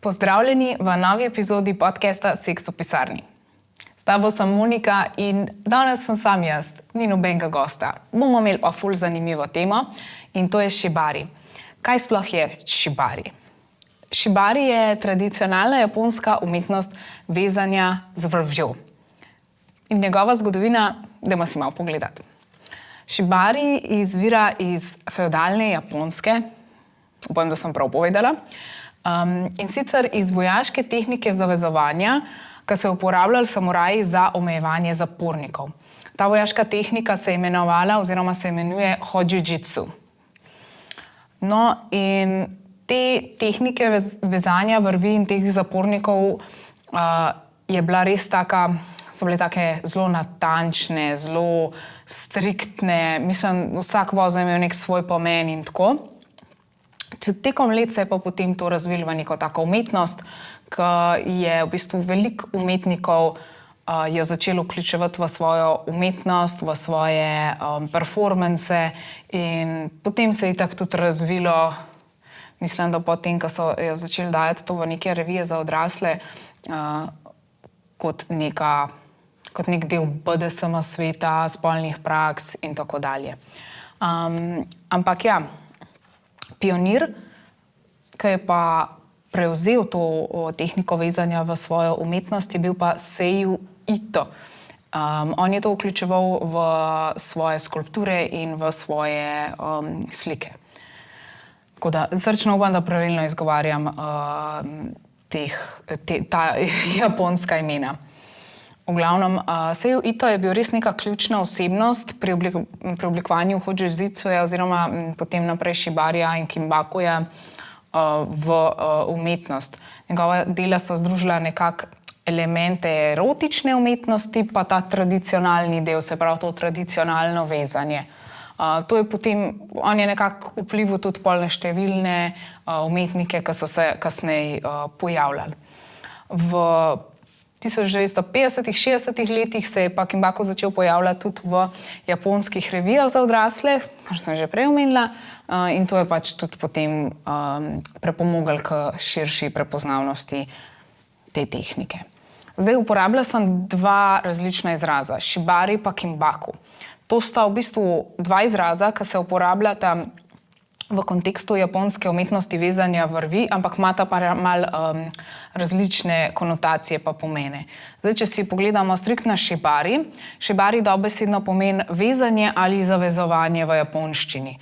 Pozdravljeni v novi epizodi podcasta Seks v pisarni. S tabo sem Monika in danes sem sam jaz, ni nobenega gosta. Bomo imeli pa ful zanimivo temo in to je šibari. Kaj sploh je šibari? Šibari je tradicionalna japonska umetnost vezanja z vrvjo. In njegova zgodovina, dajmo si malo pogledati. Šibari izvira iz fevdalne Japonske, upam, da sem prav povedala, in sicer iz vojaške tehnike zavezovanja, ki so jo uporabljali samuraji za omejevanje zapornikov. Ta vojaška tehnika se je imenovala oziroma se imenuje hojujitsu. No, in te tehnike vezanja vrvi in teh zapornikov je bila res so bile take zelo natančne, zelo striktne, mislim, vsak vozel imel nek svoj pomen in tako. Tekom let se je pa potem to razvilo v neko tako umetnost, ki je v bistvu veliko umetnikov jo začelo vključevati v svojo umetnost, v svoje performance in potem se je tako tudi razvilo, mislim, da potem, ko so jo začeli dajati to v neke revije za odrasle, kot nek del BDSM sveta, spolnih praks in tako dalje. Ampak ja, pionir, ki je pa prevzel to tehniko vezanja v svojo umetnost, je bil pa Seiju Ito. On je to vključeval v svoje skulpture in v svoje slike. Tako da srčno upam, da pravilno izgovarjam ta japonska imena. V glavnem, Seiju Ito je bil res neka ključna osebnost pri oblikovanju hojujitsuja oziroma potem naprej šibarija in kimbakuja v umetnost. Njegova dela so združila nekako elemente erotične umetnosti, pa ta tradicionalni del, se pravi to tradicionalno vezanje. To je potem, on je nekako vplival tudi pol na številne umetnike, ki so se kasneje pojavljali. V 1950-ih, 60-ih letih se je pa kimbaku začel pojavljati tudi v japonskih revijah za odrasle, kar sem že prej omenila, in to je pač tudi potem prepomoglo k širši prepoznavnosti te tehnike. Zdaj uporabljala sem dva različna izraza, šibari pa kimbaku. To sta v bistvu dva izraza, ki se uporabljata v kontekstu japonske umetnosti vezanja vrvi, ampak imata pa malo različne konotacije pa pomene. Zdaj, če si pogledamo striktno šibari, šibari dobesedno pomeni vezanje ali zavezovanje v japonščini.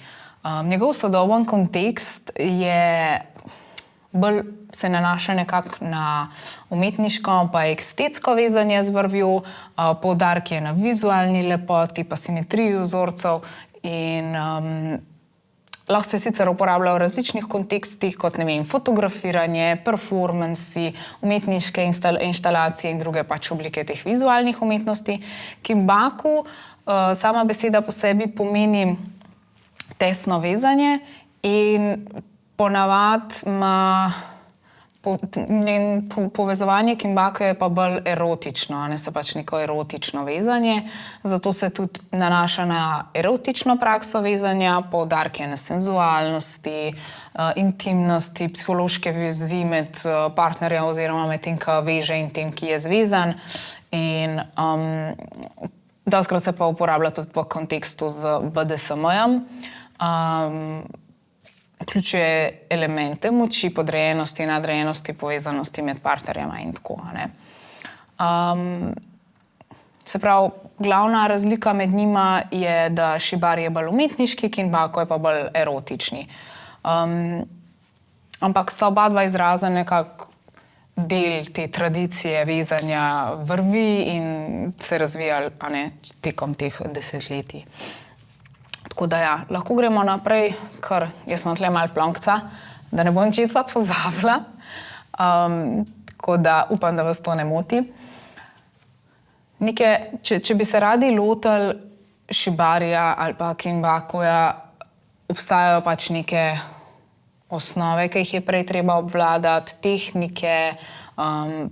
Njegov sodoben kontekst bolj se nanaša nekako na umetniško pa estetsko vezanje z vrvjo, poudarek je na vizualni lepoti pa simetriji vzorcev in lahko se sicer uporablja v različnih kontekstih, kot ne vem, fotografiranje, performansi, umetniške instalacije in druge pač oblike teh vizualnih umetnosti. Kimbaku, sama beseda po sebi pomeni tesno vezanje in ponavadi ima povezovanje kimbaku je pa bolj erotično, se pač neko erotično vezanje, zato se tudi nanaša na erotično prakso vezanja, poudarek je na senzualnosti, intimnosti, psihološke vezi med partnerjem oziroma med tem, ki veže in tem, ki je zvezan. In dostikrat se pa uporablja tudi v kontekstu z BDSM-jem. Vključuje elemente moči, podrejenosti, nadrejenosti, povezanosti med partnerjema in tako. Se pravi, glavna razlika med njima je, da šibari je bolj umetniški, kimbaku je pa bolj erotični. Ampak sta oba dva izraza nekako del te tradicije vezanja vrvi in se razvijali tekom teh desetletij. Tako da ja, lahko gremo naprej, ker jaz imam tle malo plonkca, da ne bom česa pozabila. Tako da upam, da vas to ne moti. Če bi se radi lotili šibarija ali pa kimbakuja, obstajajo pač neke osnove, ki jih je prej treba obvladati, tehnike,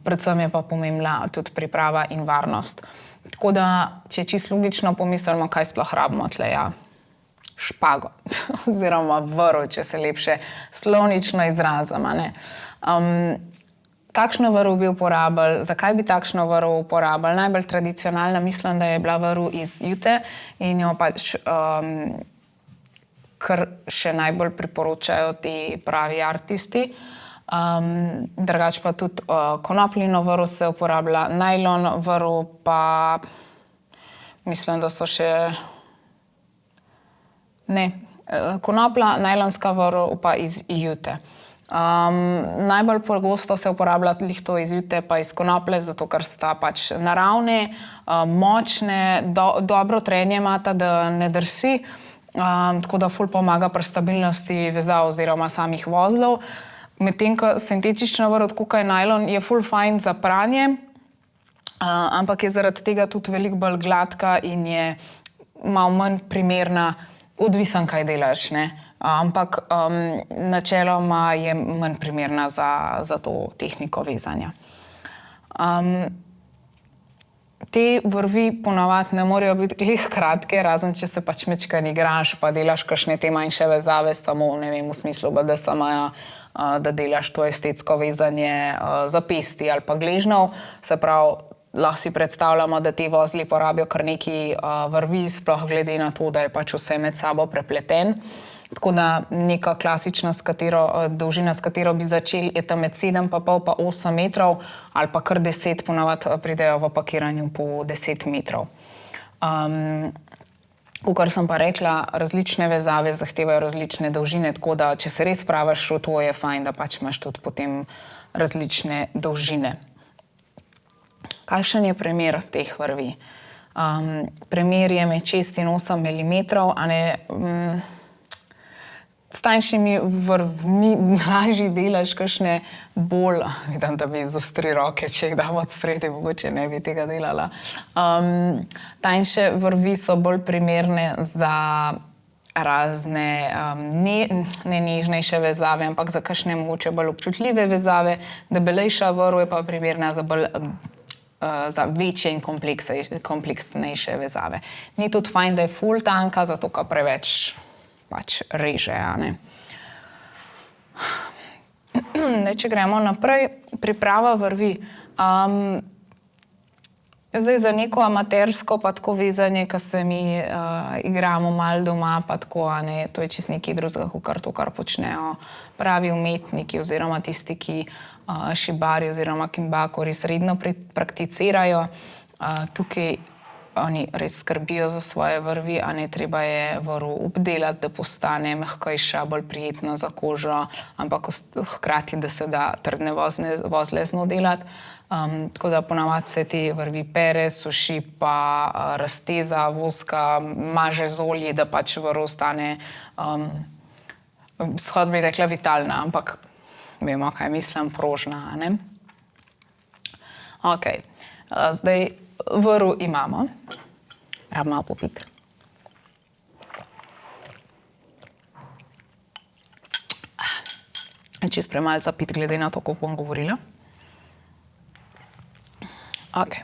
predvsem je pa pomembna tudi priprava in varnost. Tako da, če čisto logično pomislimo, kaj sploh rabimo tle, ja. Špago oziroma vrv, če se lepše slovnično izrazim. kakšno vrv bi uporabili, zakaj bi takšno vrv uporabili. Najbolj tradicionalna mislim, da je bila vrv iz jute in jo pač kar še najbolj priporočajo ti pravi artisti. Drugače pa tudi konopljino vrv se uporablja, najlon vrv pa mislim, da so še konoplja, najlonska vrv pa iz jute. Najbolj pogosto se uporablja to iz jute pa iz konoplje, zato ker sta pač naravne, močne, dobro trenje imata, da ne drsi, tako da ful pomaga pri stabilnosti vezav oziroma samih vozlov. Medtem ko sintetična vrv, tako kot je najlon, je ful fajn za pranje, ampak je zaradi tega tudi veliko bolj gladka in je malo manj primerna, odvisen kaj delaš, ne? Ampak načeloma je manj primerna za to tehniko vezanja. Te vrvi ponavadi ne morejo biti glih kratke, razen če se pač mečkaj igraš, pa delaš kakšne te manjše vezave, samo ne vem, v smislu BDSM-ja, da delaš to estetsko vezanje zapesti ali pa gležnjev. Se pravi, lahko si predstavljamo, da ti vozli porabijo kar nekaj vrvi, sploh glede na to, da je pač vse med sabo prepleten. Tako da neka klasična dolžina, s katero bi začeli, je tam med 7,5 pa 8 metrov ali pa kar 10, ponavadi pridejo v pakiranju po 10 metrov. Kakor sem pa rekla, različne vezave zahtevajo različne dolžine, tako da če se res spraviš v to, je fajn, da pač imaš tudi potem različne dolžine. Kakšen je primer teh vrvi? Primer je med 6 in 8 milimetrov, s tanjšimi vrvmi lažje delaš kakšne bolj, vidim, da bi zostri roke, če jih dam od spredi, mogoče ne bi tega delala. Tanjše vrvi so bolj primerne za razne ne nežnejše vezave, ampak za kakšne mogoče bolj občutljive vezave. Debelejša vrv je pa primerna za večje in kompleksnejše vezave. Ni tudi fajn, da je ful tanka, zato ker preveč pač reže, Če gremo naprej, priprava vrvi. Zdaj za neko amatersko pa tako vezanje, ko se mi igramo malo doma, pa tako, to je čisto nekaj drugega, kakor to, kar počnejo pravi umetniki oziroma tisti, ki šibari oziroma kimbako res redno prakticirajo. Tukaj oni res skrbijo za svoje vrvi, treba je vrv obdelati, da postane mehkejša, bolj prijetna za kožo, ampak hkrati, da se da trdne vozle z njo delati. Tako da ponavadi se te vrvi pere, suši, pa razteza, voska, maže z olji, da pač vrv ostane, shod bi rekla vitalna, ampak vemo, kaj mislim, prožna, Okej, zdaj vrv imamo. Rab malo popiti. Čisto premalo za piti, glede na to, kako bom govorila. Okej.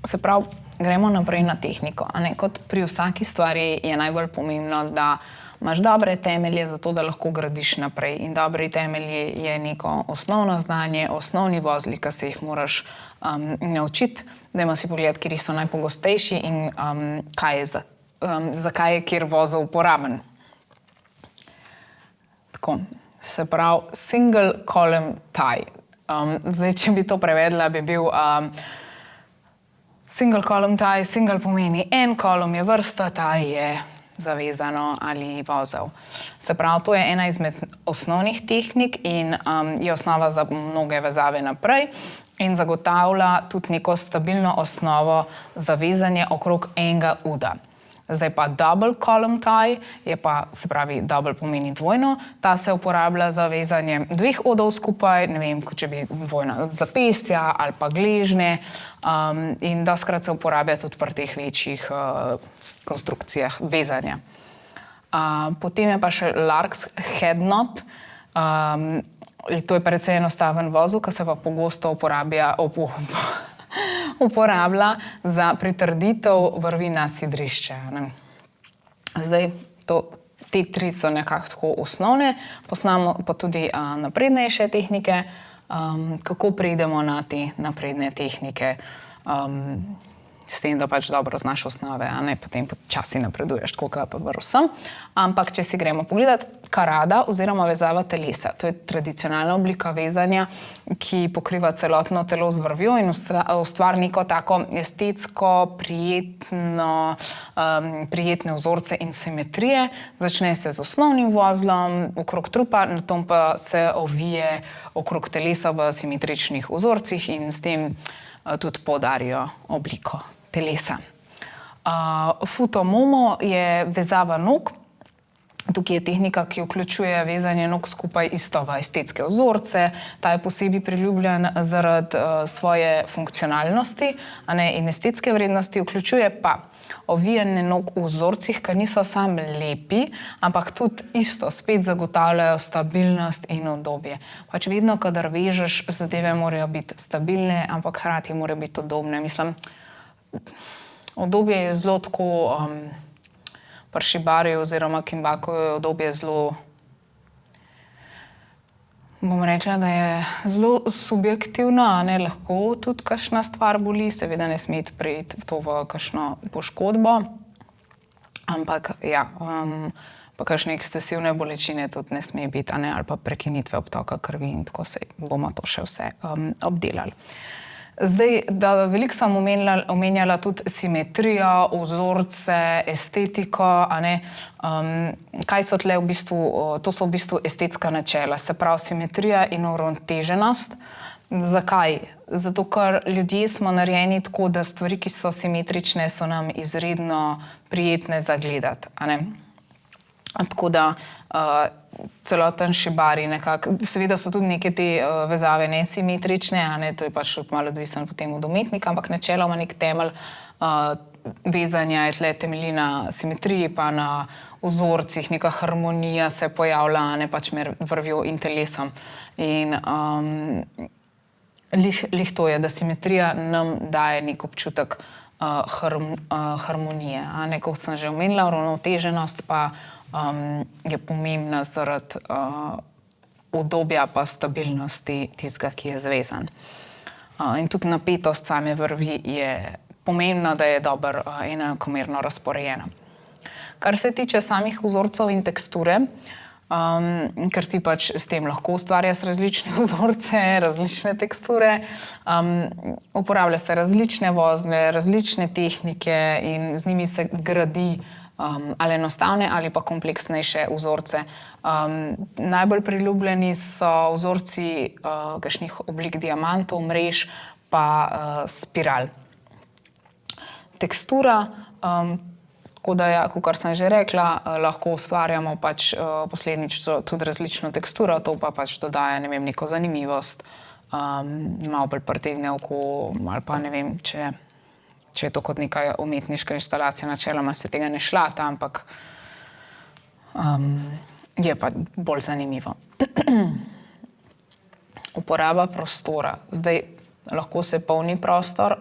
Se pravi, gremo naprej na tehniko. Kot pri vsaki stvari je najbolj pomembno, da imaš dobre temelje za to, da lahko gradiš naprej. In dobri temelji je neko osnovno znanje, osnovni vozli, ki se jih moraš naučiti. Dajmo si pogledati, kjer so najpogostejši in zakaj je kjer vozel uporaben. Tako, se pravi, single column tie. Zdaj, če bi to prevedla, bi bil single column tie, single pomeni en kolum je vrsta, tie je zavezano ali vozel. Se pravi, to je ena izmed osnovnih tehnik in je osnova za mnoge vezave naprej in zagotavlja tudi neko stabilno osnovo za vezanje okrog enega uda. Zdaj pa double column tie je pa, se pravi, double pomeni dvojno, ta se uporablja za vezanje dveh udov skupaj, ne vem, če bi dvojna zapestja ali pa gležnje, in dostikrat se uporablja tudi pri teh večjih konstrukcijah vezanja. Potem je pa še Lark's head knot. To je precej enostaven vozel, ki se pa pogosto uporablja za pritrditev vrvi na sidrišče. Zdaj, to te tri so nekako tako osnovne, poznamo pa tudi naprednejše tehnike, kako pridemo na te napredne tehnike, s tem, da pač dobro znaš osnove, a ne potem počasi napreduješ, tako kot pa vsem. Ampak, če si gremo pogledat, karada oziroma vezava telesa, to je tradicionalna oblika vezanja, ki pokriva celotno telo z vrvjo in ustvari neko tako estetsko, prijetne vzorce in simetrije. Začne se z osnovnim vozlom okrog trupa, nato pa se ovije okrog telesa v simetričnih vzorcih in s tem tudi poudarijo obliko telesa. Futomomo je vezava nog. Tukaj je tehnika, ki vključuje vezanje nog skupaj isto v estetske vzorce. Ta je posebej priljubljen zaradi svoje funkcionalnosti, in estetske vrednosti. Vključuje pa ovijanje nog v vzorcih, ki niso samo lepi, ampak tudi isto spet zagotavljajo stabilnost in udobje. Pač vedno, kadar vežeš, zadeve morajo biti stabilne, ampak hkrati morajo biti udobne. Mislim, udobje je zelo tako, pri šibarju oziroma kimbaku je udobje zelo, bom rekla, da je zelo subjektivno, lahko tudi kakšna stvar boli, seveda ne sme priti to v kakšno poškodbo, ampak ja, pa kakšne ekscesivne bolečine tudi ne sme biti, ali pa prekinitve obtoka krvi in tako se bomo to še vse obdelali. Zdaj, da veliko sem omenjala tudi simetrijo, vzorce, estetiko, kaj so tle v bistvu, to so v bistvu estetska načela, se pravi simetrija in uravnoteženost. Zakaj? Zato, ker ljudje smo narejeni tako, da stvari, ki so simetrične, so nam izredno prijetne za gledati, Tako da celoten šibari nekako, seveda so tudi neke te vezave nesimetrične, to je pač malo odvisno potem od umetnika, ampak načeloma nek temelj vezanja je tle temelji na simetriji, pa na vzorcih, neka harmonija se pojavlja, pač med vrvjo in telesom. In lih to je, da simetrija nam daje nek občutek harmonije. Kot sem že omenila, uravnoteženost pa je pomembna zaradi udobja pa stabilnosti tistega, ki je zvezan. In tudi napetost same vrvi je pomembna, da je dobro enakomerno razporejena. Kar se tiče samih vzorcev in teksture, ker ti pač s tem lahko ustvarjaš različne vzorce, različne teksture, uporablja se različne vozle, različne tehnike in z njimi se gradi ali enostavne ali pa kompleksnejše vzorce. Najbolj priljubljeni so vzorci kakšnih oblik diamantov, mrež pa spiral. Tekstura, tako da ja, kakor sem že rekla, lahko ustvarjamo pač posledično tudi različno teksturo, to pa pač dodaja, neko zanimivost, malo bolj pritegne oko, ali pa ne vem, če je to kot neka umetniška instalacija, načeloma se tega ne šlata, ampak je pa bolj zanimivo. Uporaba prostora. Zdaj, lahko se polni prostor,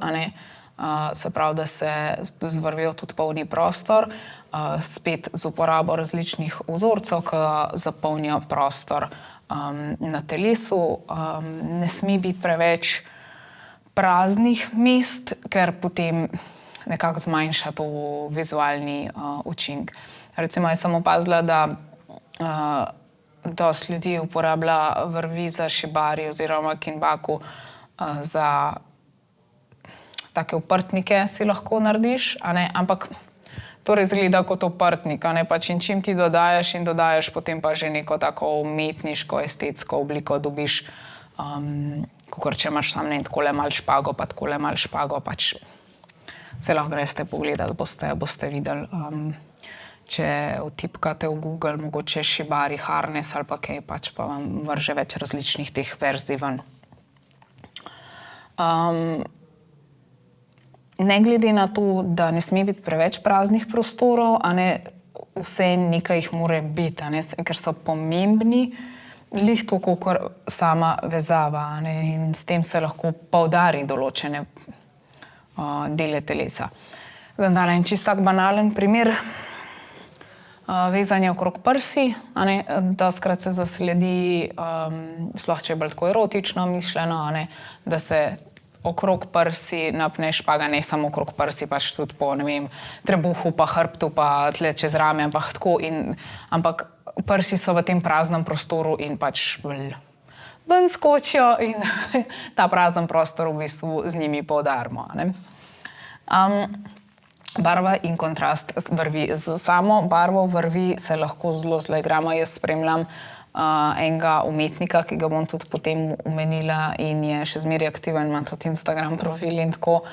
se pravi, da se z vrvjo tudi polni prostor, spet z uporabo različnih vzorcev, ki zapolnijo prostor na telesu. Ne sme biti preveč praznih mest, ker potem nekako zmanjša to vizualni učinek. Recimo, jaz sem opazila, da dosti ljudi uporablja vrvi za šibari oziroma kinbaku za take oprtnike si lahko narediš, ampak torej izgleda kot oprtnik, pač in čim ti dodajaš in dodajaš, potem pa že neko tako umetniško, estetsko obliko dobiš, kakor če imaš samo takole malo špago, pa takole malo špago, pač se lahko greste pogledati, boste videli, če vtipkate v Google, mogoče šibari, harness ali pa kaj, pač pa vam vrže več različnih teh verzij ven. Ne glede na to, da ne sme biti preveč praznih prostorov, vse nekaj jih mora biti, ker so pomembni, lih tako kot sama vezava, in s tem se lahko poudari določene dele telesa. In čisto tak banalen primer, vezanje okrog prsi, dostakrat se zasledi, sploh če je bolj tako erotično mišljeno, da se okrog prsi napne špaga, ne samo okrog prsi, pač tudi po, ne vem, trebuhu, pa hrbtu, pa tle čez rame, ampak prsi so v tem praznem prostoru in pač ven skočijo in ta prazen prostor v bistvu z njimi poudarimo. Barva in kontrast vrvi. Z samo barvo vrvi se lahko zelo igramo. Jaz spremljam enega umetnika, ki ga bom tudi potem omenila in je še zmeraj aktiven, ima tudi Instagram profil in tako.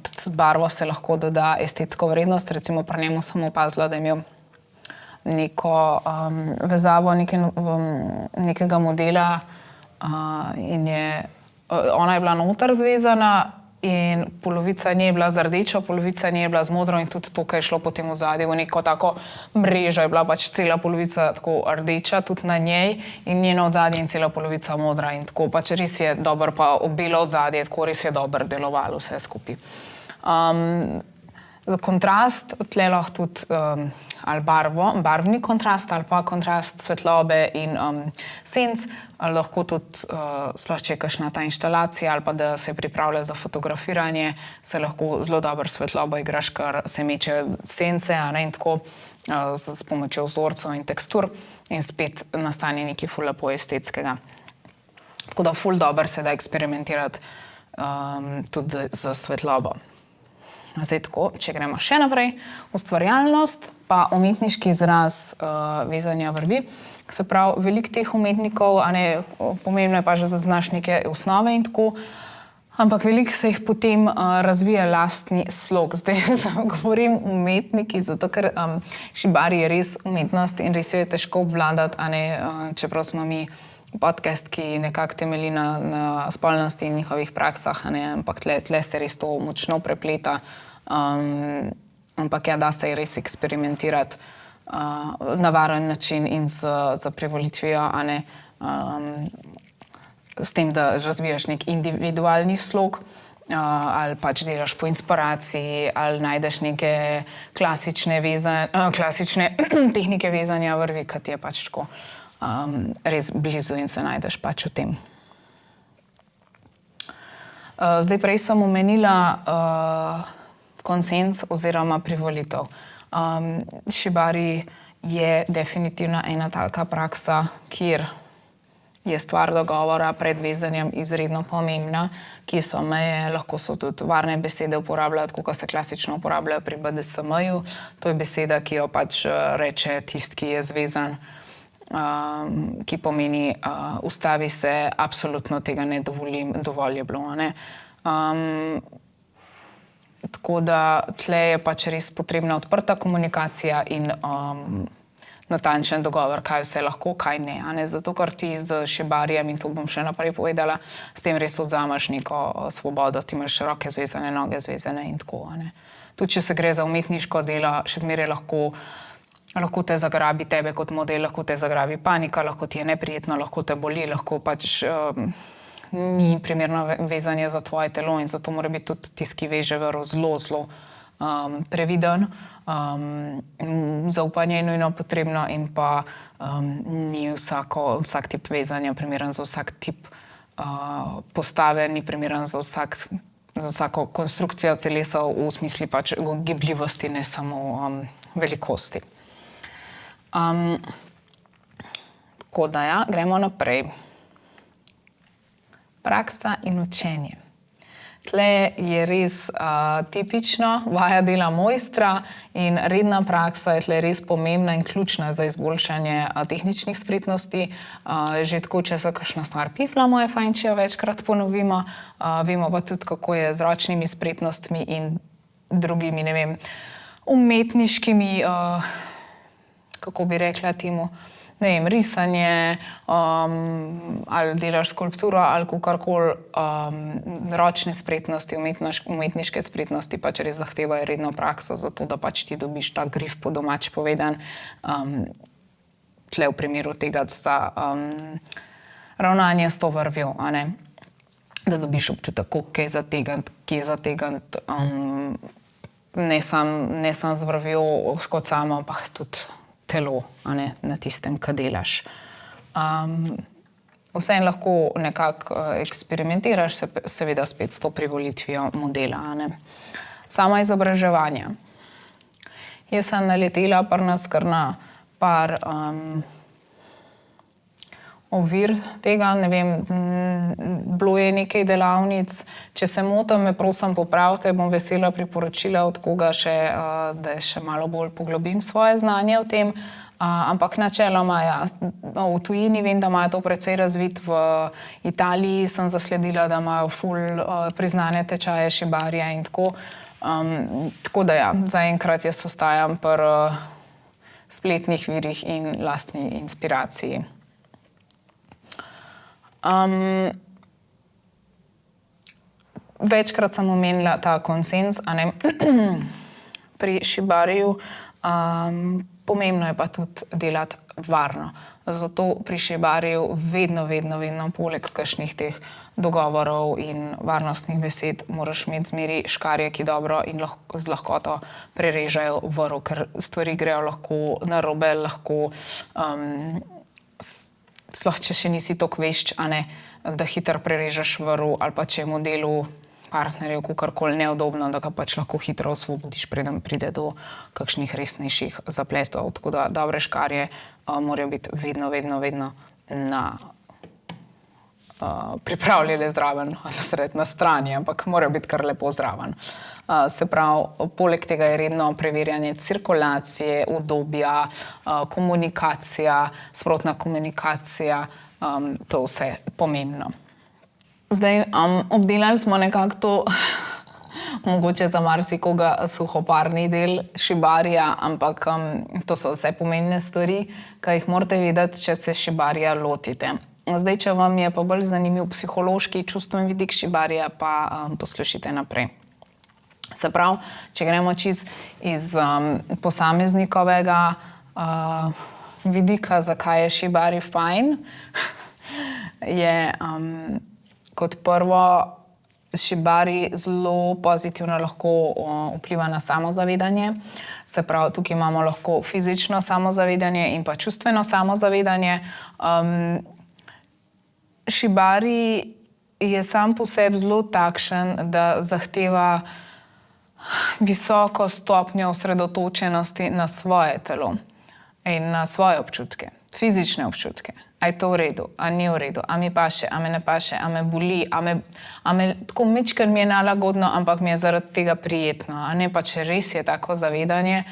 Tudi z barvo se lahko doda estetsko vrednost. Recimo pri njemu sem opazila, da je imel neko vezavo nekega modela in ona je bila noter zvezana in polovica nje je bila z rdečo, polovica nje je bila z modro in tudi to, kaj je šlo potem v zadje, v neko tako mrežo, je bila pač cela polovica tako rdeča tudi na njej in njeno odzadje in cela polovica modra in tako pač res je dobro, pa obelo odzadje, tako res je dobro delovalo vse skupaj. Za kontrast tle lahko tudi ali barvni kontrast ali pa kontrast svetlobe in senc, lahko tudi, sploh če je kakšna ta inštalacija ali pa da se pripravlja za fotografiranje, se lahko zelo dobro svetlobo igraš, ker se mečejo sence in tako s pomočjo vzorcev in tekstur in spet nastane nekaj ful lepo estetskega. Tako da ful dobro se da eksperimentirati tudi z svetlobo. Zdaj tako, če gremo še naprej, ustvarjalnost pa umetniški izraz vezanja vrvi. Se pravi, veliko teh umetnikov, pomembno je pa, da znaš neke osnove in tako, ampak veliko se jih potem razvija lastni slog. Zdaj govorim umetniki, zato ker šibari je res umetnost in res jo je težko obvladati, čeprav smo mi podcast, ki nekako temelji na spolnosti in njihovih praksah, ampak tle se res to močno prepleta. Ampak da se je res eksperimentirati na varen način in z privolitvijo, s tem, da razvijaš nek individualni slog, ali pač delaš po inspiraciji, ali najdeš neke klasične tehnike vezanja vrvi, ki ti je pač tako res blizu in se najdeš pač v tem. Zdaj prej sem omenila konsenz oziroma privolitev. Šibari je definitivno ena taka praksa, kjer je stvar dogovora pred vezanjem izredno pomembna, ki so meje, lahko so tudi varne besede uporabljati, kot se klasično uporabljajo pri BDSM-ju. To je beseda, ki jo pač reče tisti, ki je zvezan, ki pomeni ustavi se, absolutno tega ne dovolim, dovolj je bilo. Tako da tle je pač res potrebna odprta komunikacija in natančen dogovor, kaj vse lahko, kaj ne. Zato, ker ti z šibarjem, in to bom še naprej povedala, s tem res odzameš neko svobodo, ti imaš roke zvezane, noge zvezane in tako. Tudi, če se gre za umetniško delo, še zmeraj lahko te zagrabi tebe kot model, lahko te zagrabi panika, lahko ti je neprijetno, lahko te boli, lahko pač ni primerno vezanje za tvoje telo in zato mora biti tudi tisti, ki veže vrv, zelo previden. Zaupanje je nujno potrebno in pa ni vsak tip vezanja primeren za vsak tip postave, ni primeren za vsako konstrukcijo telesa v smislu pač gibljivosti, ne samo velikosti. Tako da gremo naprej. Praksa in učenje. Tle je res tipično vaja dela mojstra in redna praksa je tle res pomembna in ključna za izboljšanje tehničnih spretnosti. Že tako, če se kakšna stvar piflamo, je fajn, če jo večkrat ponovimo. Vemo pa tudi, kako je z ročnimi spretnostmi in drugimi, ne vem, umetniškimi, kako bi rekla temu, ne vem, risanje, ali delaš skulpturo, ali kakorkoli, ročne spretnosti, umetniške spretnosti pač res zahtevajo redno prakso, zato da pač ti dobiš ta grif po domač povedan, tle v primeru tega za ravnanje s to vrvjo, da dobiš občutek, kako je zategniti, kje je zategniti, ne sam z vrvjo kot samo, ampak tudi telo, na tistem, kar delaš. Vseeno lahko nekako eksperimentiraš, seveda spet s to privolitvijo modela. Samo izobraževanje. Jaz sem naletela pri nas kar na par ovir tega, ne vem, bilo je nekaj delavnic. Če se motim, me prosim popravite, bom vesela priporočila od koga še, da še malo bolj poglobim svoje znanje o tem. Ampak načeloma, ja, v tujini vem, da imajo to precej razvit. V Italiji sem zasledila, da imajo ful priznane tečaje šibarija in tako. Tako da ja, zaenkrat jaz ostajam pri spletnih virih in lastni inspiraciji. Večkrat sem omenila ta konsenz, pri šibariju. Pomembno je pa tudi delati varno. Zato pri šibariju vedno, poleg kakšnih teh dogovorov in varnostnih besed, moraš imeti zmeri škarje, ki dobro in z lahkoto prerežejo vrv, ker stvari grejo lahko narobe, lahko sploh, če še nisi toliko vešč, da hitro prerežeš vrv, ali pa če je modelu partnerjev kakorkoli neudobno, da ga pač lahko hitro osvobodiš, preden pride do kakšnih resnejših zapletov. Tako da dobre škarje morajo biti vedno pripravljene zraven, na strani, ampak morajo biti kar lepo zraven. Se pravi, poleg tega je redno preverjanje cirkulacije, udobja, komunikacija, sprotna komunikacija, to vse pomembno. Zdaj, obdelali smo nekako to, mogoče za marsikoga suhoparni del šibarija, ampak to so vse pomembne stvari, ki jih morate vedeti, če se šibarija lotite. Zdaj, če vam je pa bolj zanimiv psihološki, čustven vidik šibarija, pa poslušajte naprej. Se pravi, če gremo čisto iz posameznikovega vidika, zakaj je šibarij fajn, je kot prvo, šibarij zelo pozitivno lahko vpliva na samozavedanje. Se pravi, tukaj imamo lahko fizično samozavedanje in pa čustveno samozavedanje. Šibarij je sam po sebi zelo takšen, da zahteva visoko stopnjo osredotočenosti na svoje telo in na svoje občutke, fizične občutke. A je to v redu, a ni v redu, a mi paše, a me ne paše, a me boli, a me tako mičkeno mi je nelagodno, ampak mi je zaradi tega prijetno. Pa če res je tako zavedanje,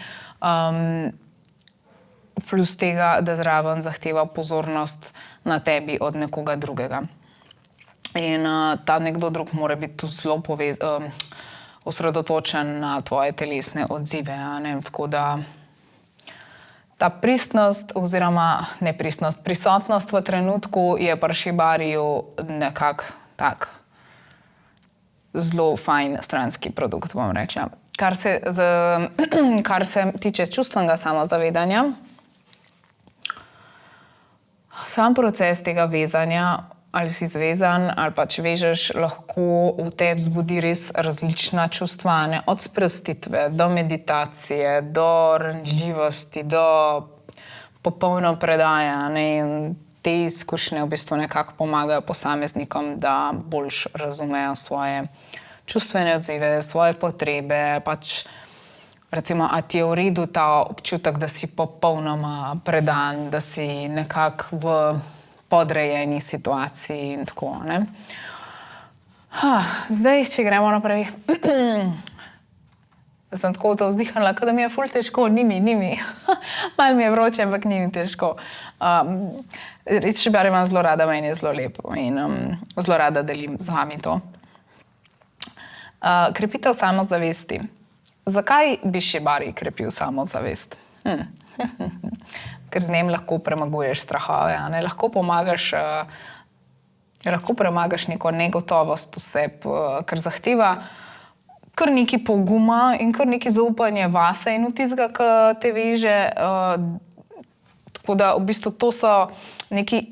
plus tega, da zraven zahteva pozornost na tebi od nekoga drugega. In ta nekdo drug mora biti tudi zelo osredotočen na tvoje telesne odzive. Tako da ta pristnost oziroma nepristnost, prisotnost v trenutku je pri šibariju nekako tak zelo fajn stranski produkt, bom rekla. Kar se tiče čustvenega samozavedanja, sam proces tega vezanja, ali si zvezan, ali pač vežeš, lahko v tebi zbudi res različna čustva, od sprostitve do meditacije, do ranljivosti, do popolno predaje. In te izkušnje v bistvu nekako pomagajo posameznikom, da boljš razumejo svoje čustvene odzive, svoje potrebe. Pač, recimo, a ti je v redu ta občutek, da si popolnoma predan, da si nekako v podrejeni situaciji in tako. Zdaj, če gremo naprej. Sem tako zavzdihnila, da mi je ful težko, ni mi. Malo mi je vroče, ampak ni mi težko. Res šibarij imam zelo rada, meni je zelo lepo in zelo rada delim z vami to. Krepitev samozavesti. Zakaj bi šibarij krepil samozavest? Ker z njim lahko premaguješ strahove, lahko premagaš neko negotovost v sebi, ker zahteva kar nekaj poguma in kar nekaj zaupanja vase in v tistega, ki te veže. Tako da v bistvu to so neki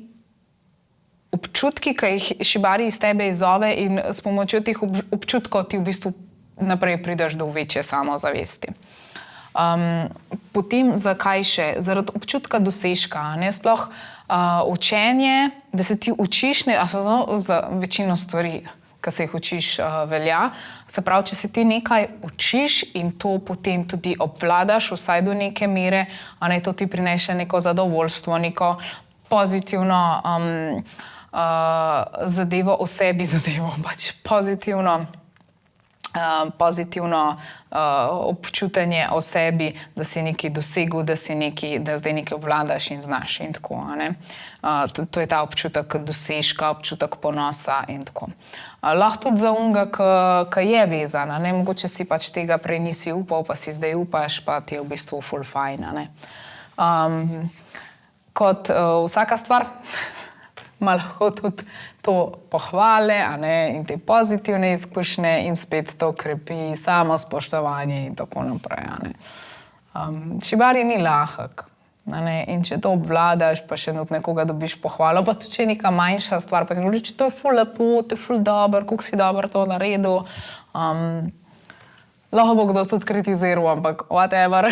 občutki, ki jih šibarij iz tebe izzove in s pomočjo teh občutkov ti v bistvu naprej prideš do večje samozavesti. Potem zakaj še? Zaradi občutka dosežka, ne? Sploh učenje, da se ti učiš, a so za večino stvari, ki se jih učiš, velja. Se pravi, če se ti nekaj učiš in to potem tudi obvladaš, vsaj do neke mere, a ne, to ti prinese neko zadovoljstvo, neko pozitivno zadevo o sebi, pač pozitivno občutenje o sebi, da si nekaj dosegel, da zdaj nekaj obvladaš in znaš in tako. To je ta občutek dosežka, občutek ponosa in tako. Lahko tudi za unga, ki je vezan, mogoče si pač tega prej nisi upal, pa si zdaj upaš, pa ti je v bistvu ful fajn. Kot vsaka stvar, ima lahko tudi to pohvale, in te pozitivne izkušnje in spet to krepi samo spoštovanje in tako naprej. Shibari ni lahek. In če to obvladaš, pa še od nekoga dobiš pohvalo, pa tudi če je neka manjša stvar, pa ti reči, to je ful lepo, to je ful dobro, kako si dobro to naredil. Lahko bo kdo tudi kritiziral, ampak whatever.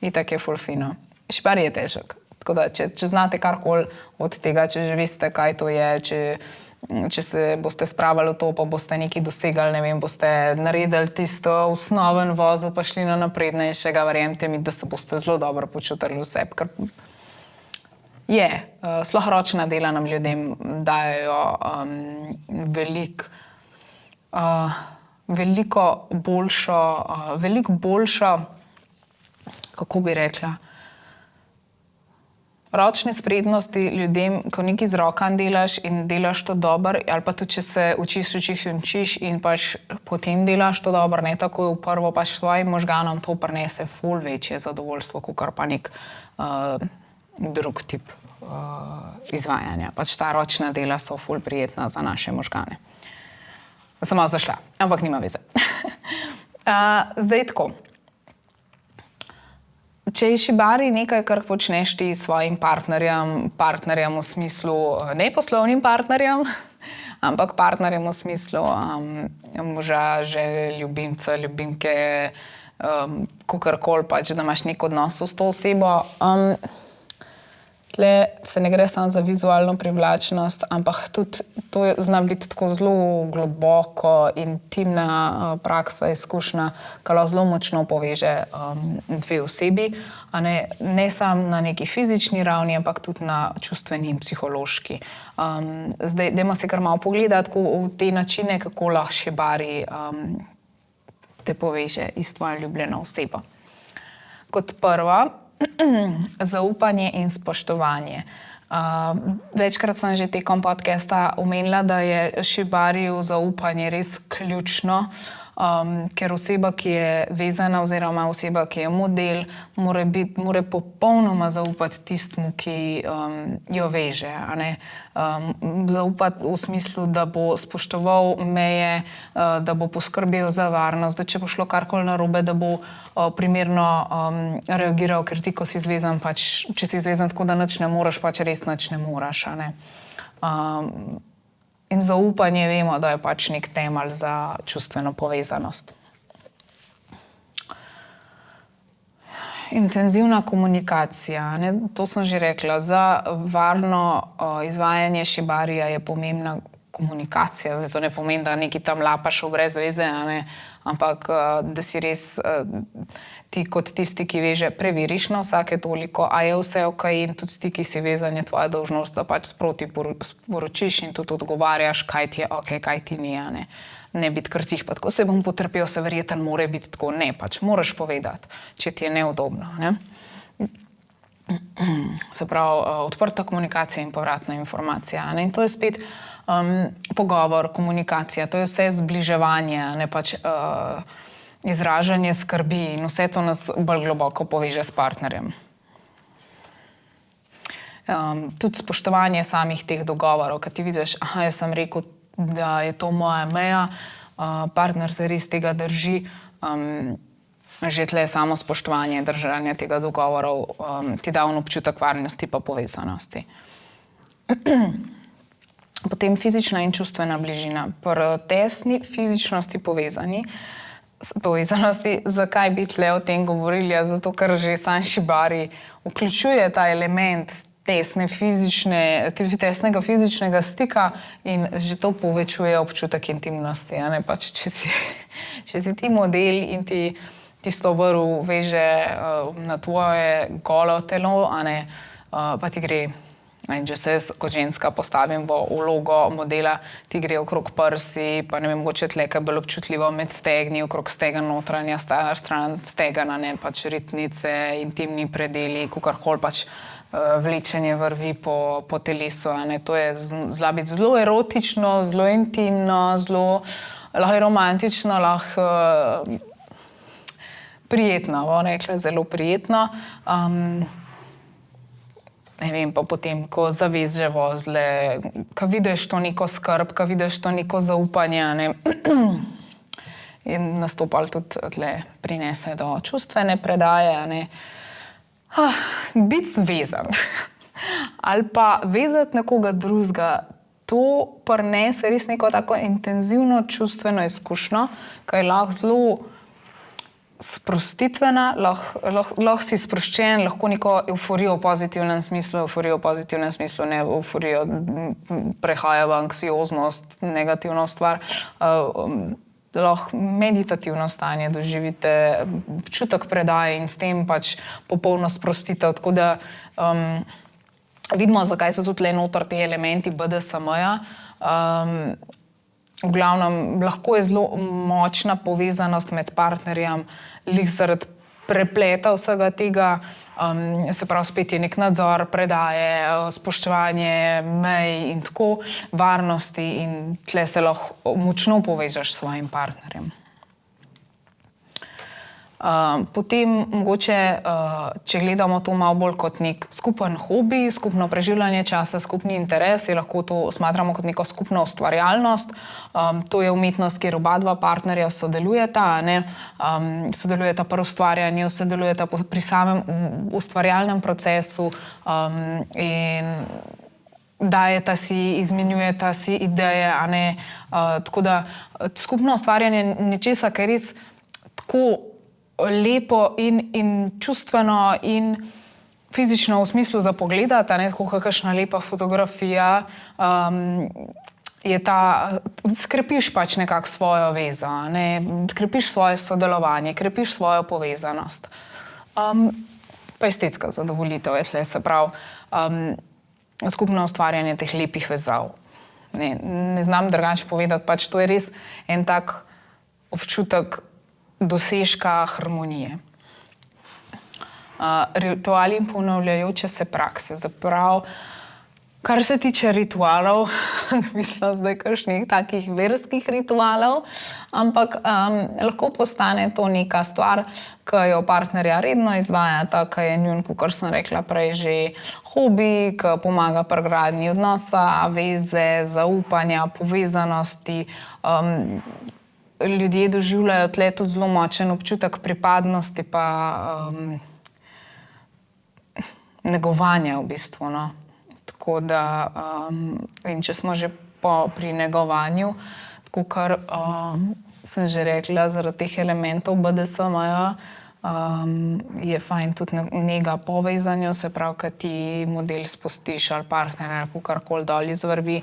Itak je ful fino. Shibari je težek. Tako da, če znate karkoli od tega, če že veste, kaj to je, če se boste spravili v to, pa boste nekaj dosegali, ne vem, boste naredili tisto osnoven vozel, pa šli na naprednejšega, verjemite mi, da se boste zelo dobro počutili v sebi, ker je. Sploh ročna dela nam ljudem dajo veliko boljšo, kako bi rekla, ročne spretnosti ljudem, ko nekaj z rokami delaš in delaš to dobro, ali pa tudi, če se učiš in pač potem delaš to dobro, ne tako v prvo, pač svojim možganom to prinese ful večje zadovoljstvo, kakor pa nek drug tip izvajanja. Pač ta ročna dela so ful prijetna za naše možgane. Sem malo zašla, ampak nima veze. Zdaj tako. Če je shibari nekaj, kar počneš ti s svojim partnerjem v smislu, ne poslovnim partnerjem, ampak partnerjem v smislu moža, žene, ljubimca, ljubimke, kakorkoli pač, da imaš nek odnos s to osebo. Tle se ne gre samo za vizualno privlačnost, ampak tudi to zna biti tako zelo globoko, intimna praksa, izkušnja, ki lahko zelo močno poveže dve osebi, ne samo na neki fizični ravni, ampak tudi na čustveni in psihološki. Zdaj, dajmo si kar malo pogledati v te načine, kako lahko shibari te poveže s tvojo ljubljeno osebo. Kot prvo, zaupanje in spoštovanje. Večkrat sem že tekom podcasta omenila, da je shibariju zaupanje res ključno, ker oseba, ki je vezana oziroma oseba, ki je model, mora popolnoma zaupati tistmu, ki jo veže. Zaupati v smislu, da bo spoštoval meje, da bo poskrbel za varnost, da če bo šlo karkoli narobe, da bo primerno reagiral, ker ti, ko si zvezan, pač, če si zvezan tako, da nič ne moraš, pač res nič ne moraš. In zaupanje vemo, da je pač nek temelj za čustveno povezanost. Intenzivna komunikacija. To sem že rekla. Za varno izvajanje shibarija je pomembna komunikacija. Zdaj to ne pomeni, da nekaj tam lapaš brez veze, ampak da si res ti kot tisti, ki veže, preveriš na vsake toliko, a je vse ok, in tudi ti, ki si vezan, je tvoja dolžnost, da pač sproti poročiš in tudi odgovarjaš, kaj ti je ok, kaj ti ni. Ne biti kar tih, pa tako se bom potrpel, se verjetno mora biti tako. Ne, pač moraš povedati, če ti je neudobno. Se pravi, odprta komunikacija in povratna informacija. In to je spet pogovor, komunikacija, to je vse zbliževanje, ne pač izražanje skrbi in vse to nas bolj globoko poveže s partnerjem. Tudi spoštovanje samih teh dogovorov, kad ti vidiš, jaz sem rekel, da je to moja meja, partner se res tega drži, že tle samo spoštovanje držanja tega dogovorov ti da občutek varnosti pa povezanosti. Potem fizična in čustvena bližina. Pri tesni fizičnosti povezani povezanosti, zakaj bi tle o tem govorili? Zato, ker že San Shibari vključuje ta element tesnega fizičnega stika in že to povečuje občutek intimnosti. Pač, če si ti model in ti tisto vrv veže na tvoje golo telo, pa ti gre. In če se jaz kot ženska postavim v vlogo modela, ti gre okrog prsi, pa ne vem, mogoče tleka bolj občutljivo med stegni, okrog stegen notranja stran stegana, pač ritnice, intimni predeli, kakorkoli pač vlečenje vrvi po telesu. To je zelo erotično, zelo intimno, lahko romantično, lahko prijetno, bom rekla, zelo prijetno. Ne vem, pa potem, ko zaveže vozle, ko vidiš to neko skrb, ko vidiš to neko zaupanje, in nastopal tudi tle prinese do čustvene predaje, biti zvezan ali pa vezati nekoga drugega, to prinese res neko tako intenzivno čustveno izkušnjo, ki je lahko zelo sprostitvena, lahko si sproščen, lahko neko euforijo v pozitivnem smislu, ne euforijo prehaja v anksioznost, negativno stvar, lahko meditativno stanje doživite, občutek predaje in s tem pač popolno sprostitev. Tako da vidimo, zakaj so tudi le noter te elementi BDSM-ja. V glavnem, lahko je zelo močna povezanost med partnerjem, zaradi prepleta vsega tega, se pravi, spet je nek nadzor, predaje, spoštovanje mej in tako, varnosti, in tle se lahko močno povežeš s svojim partnerjem. Potem mogoče, če gledamo to malo bolj kot nek skupen hobi, skupno preživljanje časa, skupni interes, lahko to smatramo kot neko skupno ustvarjalnost. To je umetnost, kjer oba dva partnerja sodelujeta, sodelujeta pri ustvarjanju, sodelujeta pri samem ustvarjalnem procesu in dajeta si, izmenjujeta si ideje, tako da skupno ustvarjanje nečesa, kar je res tako lepo in čustveno in fizično v smislu za pogledati, tako kakšna lepa fotografija, je skrepiš pač nekako svojo vezo, skrepiš svoje sodelovanje, krepiš svojo povezanost. Pa estetska zadovoljitev je tle, se pravi, skupno ustvarjanje teh lepih vezav. Ne znam drugače povedati, pač to je res en tak občutek dosežka harmonije. Rituali in ponavljajoče se prakse. Zaprav, kar se tiče ritualov, mislim zdaj kakšnih takih verskih ritualov, ampak lahko postane to neka stvar, ki jo partnerja redno izvajata, ki je njun, kakor sem rekla prej, že hobi, ki pomaga pri gradnji odnosa, veze, zaupanja, povezanosti. Ljudje doživljajo tle tudi zelo močen občutek pripadnosti pa negovanja v bistvu. Tako da, in če smo že pri negovanju, tako kar sem že rekla, zaradi teh elementov BDSM-ja je fajn tudi nega povezanju, se pravi, kad ti model spustiš ali partner ali kakorkoli dol izvrvi,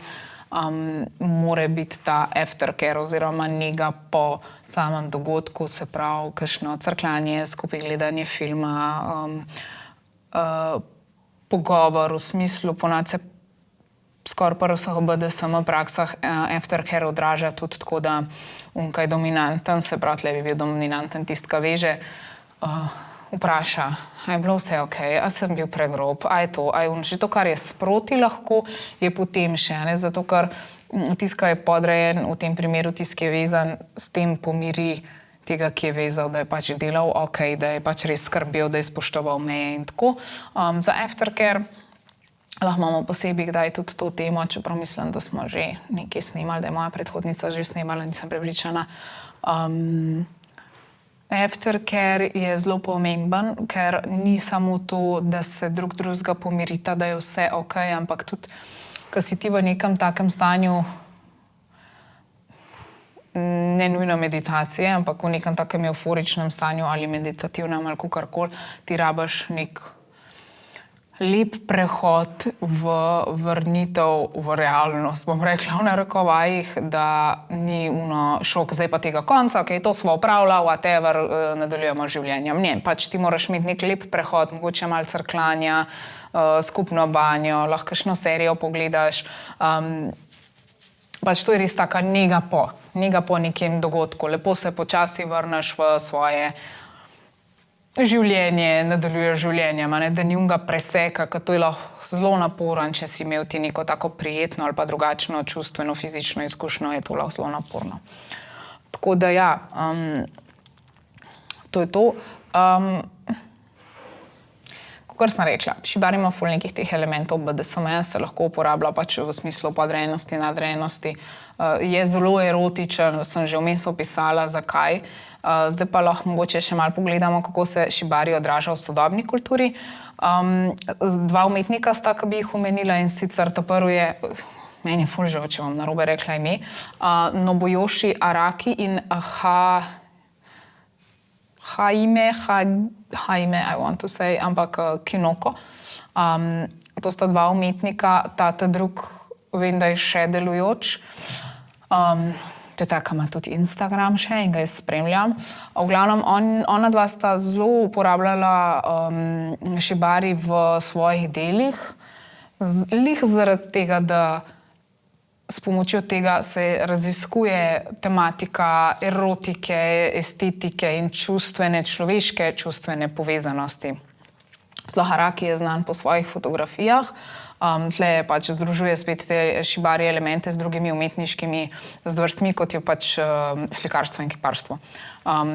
mora biti ta aftercare oziroma nega po samem dogodku, se pravi, kakšno crkljanje, skupaj gledanje filma, pogovor v smislu, ponavadi se skoraj pri vseh BDSM praksah aftercare odraža tudi tako, da kaj dominanten, se pravi, tle bi bil dominanten tisti, ki veže, vpraša, a je bilo vse okej, a sem bil pregrob, a je to, a je že to, kar je sproti lahko, je potem še, zato ker tisti, ki je podrejen, v tem primeru tisti, ki je vezan, s tem pomiri tega, ki je vezal, da je pač delal okej, da je pač res skrbel, da je spoštoval meje in tako. Za aftercare lahko imamo posebej kdaj tudi to temo, čeprav mislim, da smo že nekaj snemali, da je moja predhodnica že snemala, nisem prepričana. Aftercare je zelo pomemben, ker ni samo to, da se drugega pomirita, da je vse okej, ampak tudi, ko si ti v nekem takem stanju ne nujno meditacije, ampak v nekem takem euforičnem stanju ali meditativnem ali kakorkoli, ti rabaš nek lep prehod v vrnitev v realnost, bom rekla v narekovajih, da ni šok, zdaj pa tega konca, ok, to smo opravila, whatever, nadaljujemo življenjem. Ne, pač ti moraš imeti nek lep prehod, mogoče malo crkljanja, skupno banjo, lahko kakšno serijo pogledaš. Pač to je res taka nega po nekem dogodku. Lepo se počasi vrneš v svoje življenje, nadaljuješ življenjem, da ni unga preseka, ker to je lahko zelo naporen, če si imel ti neko tako prijetno ali pa drugačno čustveno, fizično izkušnjo, je to lahko zelo naporno. Tako da ja, to je to. Kakor sem rekla, Shibari ima ful nekih teh elementov, BDSM se lahko uporablja pač v smislu podrejenosti, nadrejenosti. Je zelo erotičen, sem že vmes opisala, zakaj. Zdaj pa lahko mogoče še malo pogledamo, kako se Shibari odraža v sodobni kulturi. Dva umetnika sta, ki bi jih omenila, in sicer ta prvi je, meni je ful žal, če vam narobe rekla ime, Nobuyoshi Araki in Haime, I want to say, ampak Kinoko. To sta dva umetnika, ta drug vem, da je še delujoč. To je taka, ima tudi Instagram še in ga jaz spremljam. V glavnem, ona dva sta zelo uporabljala Shibari v svojih delih. Lih zaradi tega, da s pomočjo tega se raziskuje tematika erotike, estetike in človeške čustvene povezanosti. Sploh Araki je znan po svojih fotografijah. Tle pač združuje spet te Shibari elemente z drugimi umetniškimi zvrstmi, kot je pač slikarstvo in kiparstvo.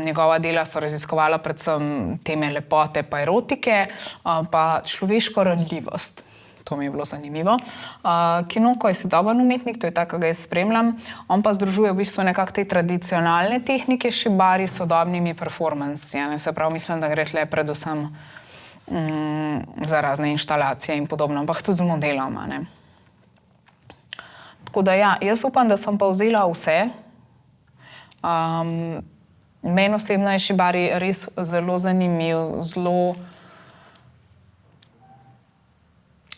Njegova dela so raziskovala predvsem teme lepote pa erotike, pa človeško ranljivost. To mi je bilo zanimivo. Kinoko je sodoben umetnik, to je tak, ki ga jaz spremljam. On pa združuje v bistvu nekako te tradicionalne tehnike Shibari s sodobnimi performansi. Se pravi, mislim, da gre tle predvsem za razne inštalacije in podobno, ampak tudi z modelom. Tako da ja, jaz upam, da sem pa vzela vse. Meni osebno je Shibari res zelo zanimiv, zelo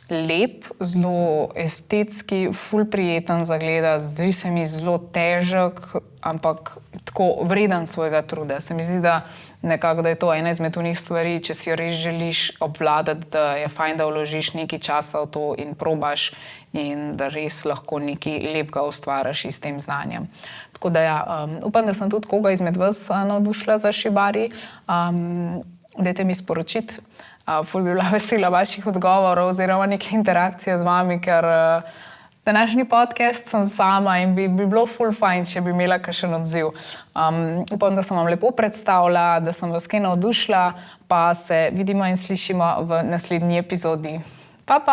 lep, zelo estetski, ful prijeten za gledati, zdi se mi zelo težek, ampak tako vreden svojega truda. Se mi zdi, da nekako, da je to ena izmed unih stvari, če si jo res želiš obvladati, da je fajn, da vložiš nekaj časa v to in probaš in da res lahko nekaj lepega ustvariš s tem znanjem. Tako da ja, upam, da sem tudi koga izmed vas navdušila za Shibari. Dajte mi sporočiti. Ful bi bila vesela vaših odgovorov oziroma neke interakcije z vami, ker današnji podcast sem sama in bi bilo ful fajn, če bi imela kakšen odziv. Upam, da sem vam lepo predstavila, da sem vas kaj navdušila, pa se vidimo in slišimo v naslednji epizodi. Pa!